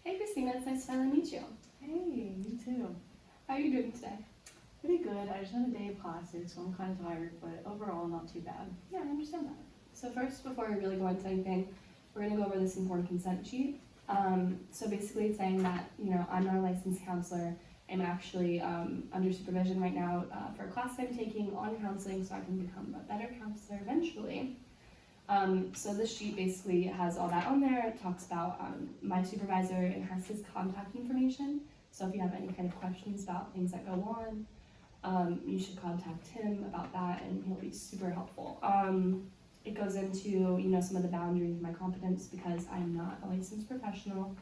Hey Christina, it's nice to finally meet you. Hey, you too. How are you doing today? Pretty good. I just had a day of classes, so I'm kind of tired, but overall not too bad. Yeah, I understand that. So first, before we really go into anything, we're going to go over this informed consent sheet. So basically it's saying that, I'm not a licensed counselor. I'm actually under supervision right now for a class I'm taking on counseling so I can become a better counselor eventually. So this sheet basically has all that on there. It talks about my supervisor and has his contact information. So if you have any kind of questions about things that go on, you should contact him about that and he'll be super helpful. It goes into, some of the boundaries of my competence because I'm not a licensed professional.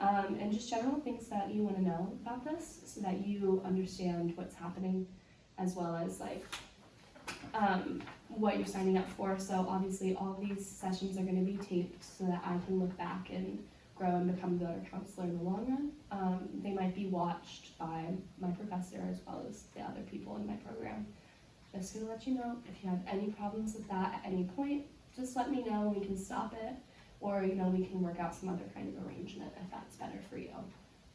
And just general things that you want to know about this so that you understand what's happening as well as what you're signing up for. So obviously all of these sessions are going to be taped so that I can look back and grow and become a better counselor in the long run. They might be watched by my professor as well as the other people in my program. Just gonna let you know, if you have any problems with that at any point, just let me know and we can stop it, or we can work out some other kind of arrangement if that's better for you.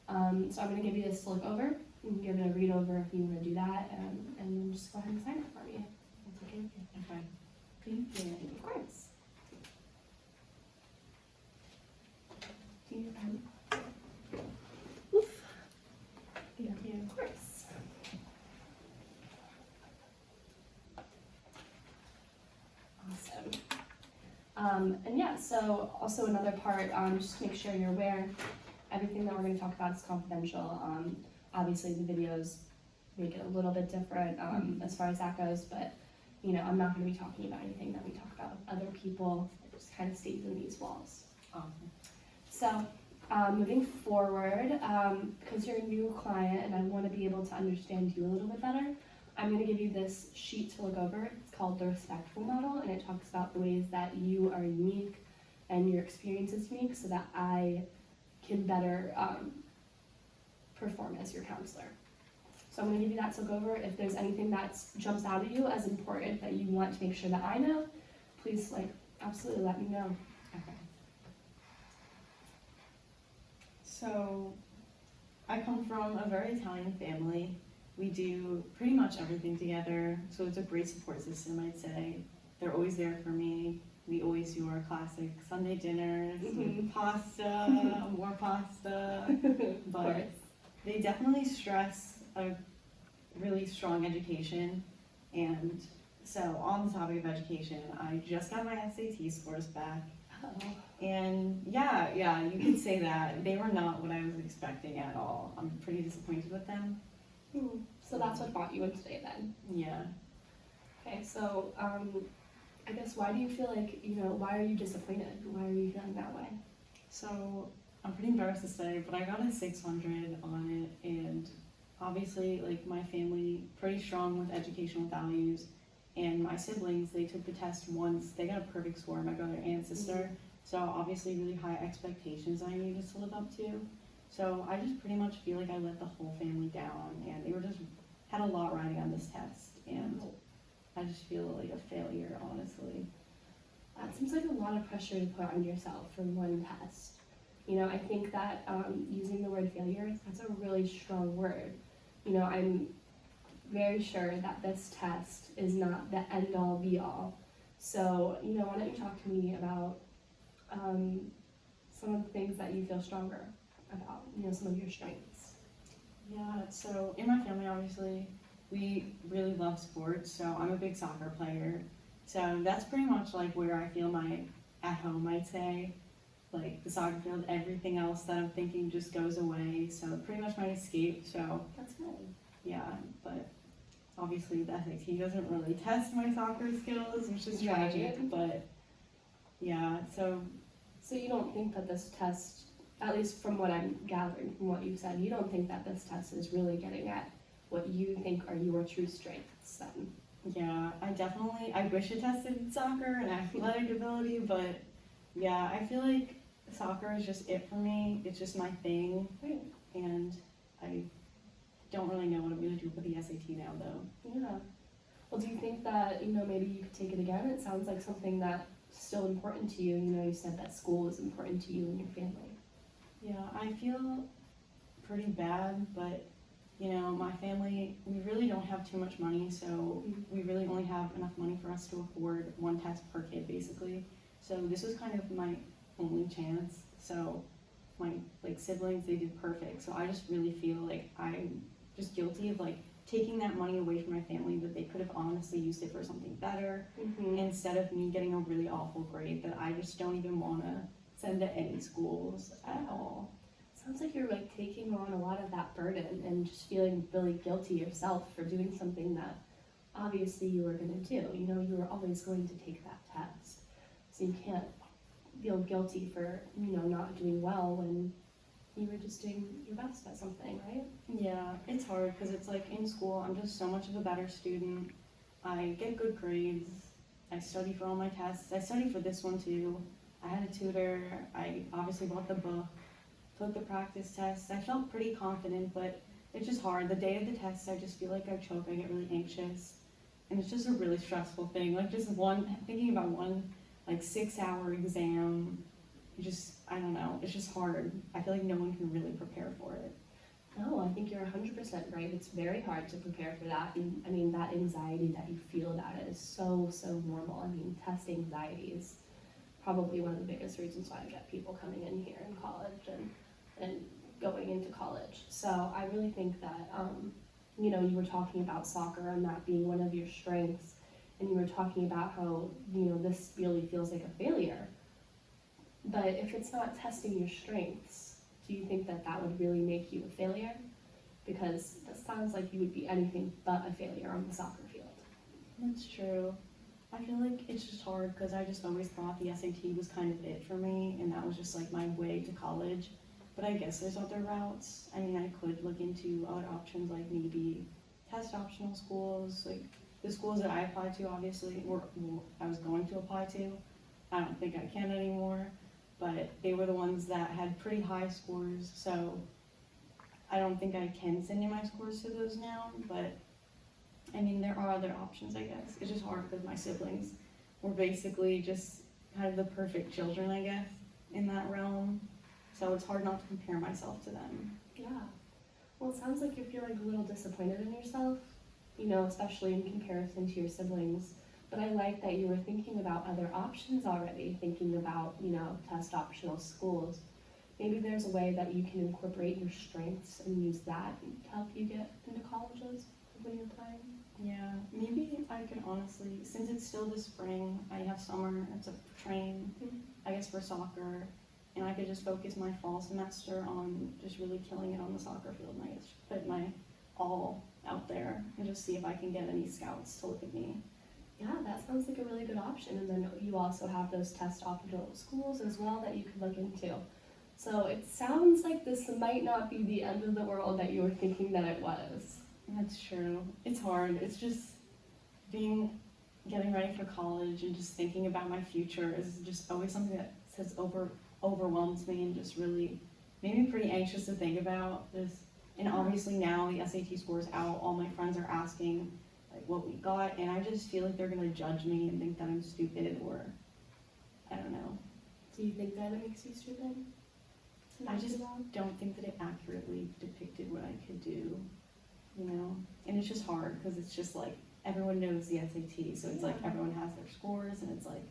So I'm gonna give you this to look over. You can give it a read over if you wanna do that, and then just go ahead and sign it for me. That's okay with you. Okay. Thank you. Of course. Do you need a pen? Oof. Thank you. Of course. Awesome. And yeah, so also another part, just to make sure you're aware, everything that we're going to talk about is confidential. Obviously the videos make it a little bit different as far as that goes, but I'm not going to be talking about anything that we talk about with other people. It just kind of stays in these walls. Awesome. So moving forward, because you're a new client and I want to be able to understand you a little bit better, I'm going to give you this sheet to look over. It's called the Respectful Model, and it talks about the ways that you are unique and your experience is unique so that I can better perform as your counselor. So I'm going to give you that to look over. If there's anything that jumps out at you as important that you want to make sure that I know, please absolutely let me know. Okay. So, I come from a very Italian family. We do pretty much everything together, so it's a great support system, I'd say. They're always there for me. We always do our classic Sunday dinners, with pasta, more pasta, but they definitely stress a really strong education. And so on the topic of education, I just got my SAT scores back. Oh. And yeah, you could say that. They were not what I was expecting at all. I'm pretty disappointed with them. So that's what brought you in today then? Yeah. Okay, so I guess why do you feel like, why are you disappointed? Why are you feeling that way? So I'm pretty embarrassed to say, but I got a 600 on it, and obviously my family pretty strong with educational values, and my siblings, they took the test once. They got a perfect score, my brother and sister. So obviously really high expectations I needed to live up to. So I just pretty much feel like I let the whole family down, and they had a lot riding on this test, and I just feel like a failure, honestly. That seems like a lot of pressure to put on yourself for one test. I think that using the word failure, that's a really strong word. I'm very sure that this test is not the end all be all. So, why don't you talk to me about some of the things that you feel stronger about, some of your strengths. Yeah, so in my family, obviously, we really love sports, so I'm a big soccer player. So that's pretty much where I feel at home, I'd say. The soccer field, everything else that I'm thinking just goes away, so pretty much my escape, so. That's good. Yeah, but obviously the SAT doesn't really test my soccer skills, which is tragic, but yeah, so. So you don't think that this test, at least from what I'm gathering from what you've said, you don't think that this test is really getting at what you think are your true strengths then? Yeah, I wish it tested soccer and athletic ability, but yeah, I feel like soccer is just it for me. It's just my thing, and I don't really know what I'm going to do with the SAT now, though. Yeah. Well, do you think that, maybe you could take it again? It sounds like something that's still important to you. You said that school is important to you and your family. Yeah, I I feel pretty bad, but you know, my family, we really don't have too much money, so we really only have enough money for us to afford one test per kid, basically. So this was kind of my only chance. So my like siblings, they did perfect. So I just really feel like I'm just guilty of like taking that money away from my family that they could have honestly used it for something better, instead of me getting a really awful grade that I just don't even want to send to any schools at all. Sounds like you're like taking on a lot of that burden and just feeling really guilty yourself for doing something that obviously you were going to do. You know, you were always going to take that test. So you can't feel guilty for, you know, not doing well when you were just doing your best at something, right? Yeah, it's hard because it's like in school, I'm just so much of a better student. I get good grades. I study for all my tests. I study for this one too. I had a tutor. I obviously bought the book, took the practice tests. I felt pretty confident, but it's just hard. The day of the test, I just feel like I choke. I get really anxious. And it's just a really stressful thing. Like just thinking about one like 6-hour exam, I don't know, it's just hard. I feel like no one can really prepare for it. No, I think you're 100% right. It's very hard to prepare for that. And I mean, that anxiety that you feel about it is so normal. I mean, test anxiety is probably one of the biggest reasons why I get people coming in here in college and going into college. So I really think that, you know, you were talking about soccer and that being one of your strengths, and you were talking about how, you know, this really feels like a failure. But if it's not testing your strengths, do you think that that would really make you a failure? Because that sounds like you would be anything but a failure on the soccer field. That's true. I feel like it's just hard because I just always thought the SAT was kind of it for me, and that was just like my way to college. But I guess there's other routes. I mean, I could look into other options like maybe test optional schools, like the schools that I applied to obviously, or I was going to apply to. I don't think I can anymore, but they were the ones that had pretty high scores, so I don't think I can send in my scores to those now, but I mean, there are other options, I guess. It's just hard because my siblings were basically just kind of the perfect children, I guess, in that realm. So it's hard not to compare myself to them. Yeah. Well, it sounds like you're feeling a little disappointed in yourself, you know, especially in comparison to your siblings. But I like that you were thinking about other options already, thinking about, you know, test optional schools. Maybe there's a way that you can incorporate your strengths and use that to help you get into colleges when you're applying. Yeah, maybe I can honestly, since it's still the spring, I have summer, it's a train, I guess, for soccer, and I could just focus my fall semester on just really killing it on the soccer field, and I guess put my all out there and just see if I can get any scouts to look at me. Yeah, that sounds like a really good option. And then you also have those test optional schools as well that you could look into. So it sounds like this might not be the end of the world that you were thinking that it was. That's true. It's hard. It's just getting ready for college and just thinking about my future is just always something that overwhelms me and just really made me pretty anxious to think about. And obviously now the SAT score is out. All my friends are asking like what we got, and I just feel like they're gonna judge me and think that I'm stupid, or I don't know. Do you think that it makes you stupid? I just don't think that it accurately depicted what I could do, you know? And it's just hard because it's just like everyone knows the SAT, so it's like everyone has their scores, and it's like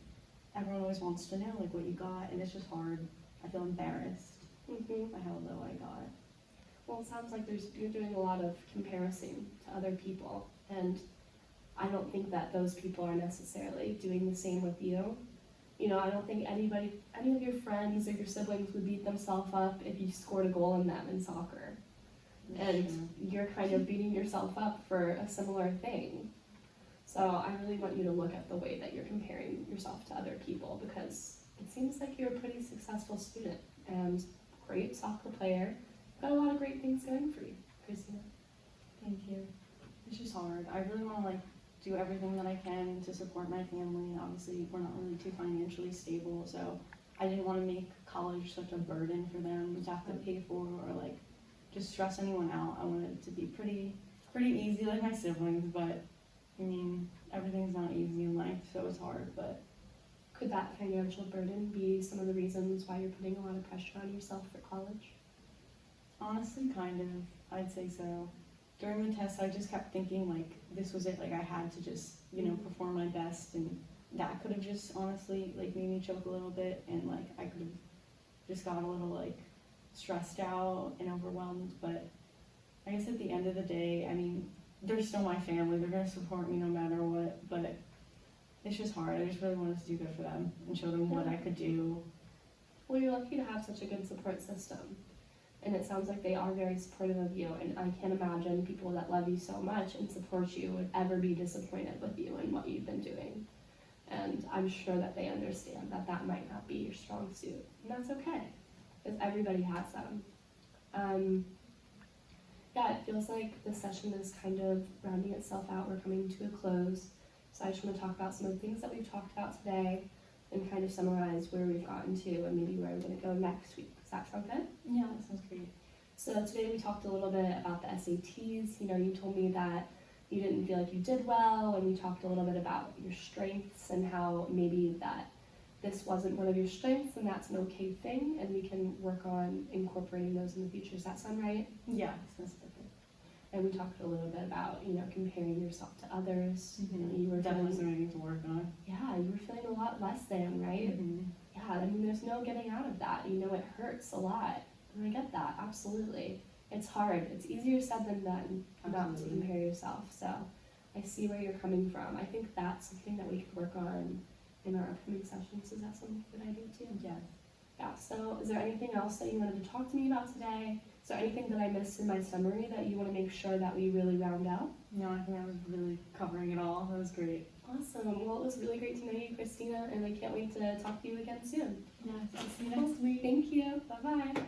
everyone always wants to know like what you got, and it's just hard. I feel embarrassed by how low I got. Well, it sounds like you're doing a lot of comparison to other people, and I don't think that those people are necessarily doing the same with you. You know, I don't think any of your friends or your siblings would beat themselves up if you scored a goal in them in soccer. And you're kind of beating yourself up for a similar thing. So I really want you to look at the way that you're comparing yourself to other people, because it seems like you're a pretty successful student and great soccer player. Got a lot of great things going for you, Christina. Thank you. It's just hard. I really want to like do everything that I can to support my family. Obviously, we're not really too financially stable, so I didn't want to make college such a burden for them to have to pay for, or like just stress anyone out. I wanted it to be pretty easy like my siblings, but I mean, everything's not easy in life, so it's hard. But could that financial burden be some of the reasons why you're putting a lot of pressure on yourself for college? Honestly, kind of. I'd say so. During the test, I just kept thinking like this was it. Like I had to just, perform my best, and that could have just honestly like made me choke a little bit, and like I could have just got a little like stressed out and overwhelmed. But I guess at the end of the day, I mean, they're still my family. They're gonna support me no matter what. But it's just hard. I just really wanted to do good for them and show them what I could do. Well, you're lucky to have such a good support system. And it sounds like they are very supportive of you. And I can't imagine people that love you so much and support you would ever be disappointed with you and what you've been doing. And I'm sure that they understand that that might not be your strong suit. And that's okay, because everybody has them. Yeah, it feels like this session is kind of rounding itself out. We're coming to a close. So I just want to talk about some of the things that we've talked about today and kind of summarize where we've gotten to and maybe where we're going to go next week. Does that sound good? Yeah, that sounds great. So today we talked a little bit about the SATs. You told me that you didn't feel like you did well, and we talked a little bit about your strengths and how maybe that this wasn't one of your strengths, and that's an okay thing, and we can work on incorporating those in the future. Does that sound right? Yeah, sounds perfect. And we talked a little bit about, comparing yourself to others. Mm-hmm. You were definitely feeling, something to work on. yeah, you were feeling a lot less than, right? Mm-hmm. Yeah, I mean, there's no getting out of that. It hurts a lot. And I get that, absolutely. It's hard. It's easier said than done not to compare yourself. So I see where you're coming from. I think that's something that we could work on in our upcoming sessions. Is that something good idea too? Yeah. Yeah, so is there anything else that you wanted to talk to me about today? Is there anything that I missed in my summary that you want to make sure that we really round out? No, I think I was really covering it all. That was great. Awesome. Well, it was really great to know you, Christina, and I can't wait to talk to you again soon. Yeah, I'll see you next week. Thank you. Bye-bye.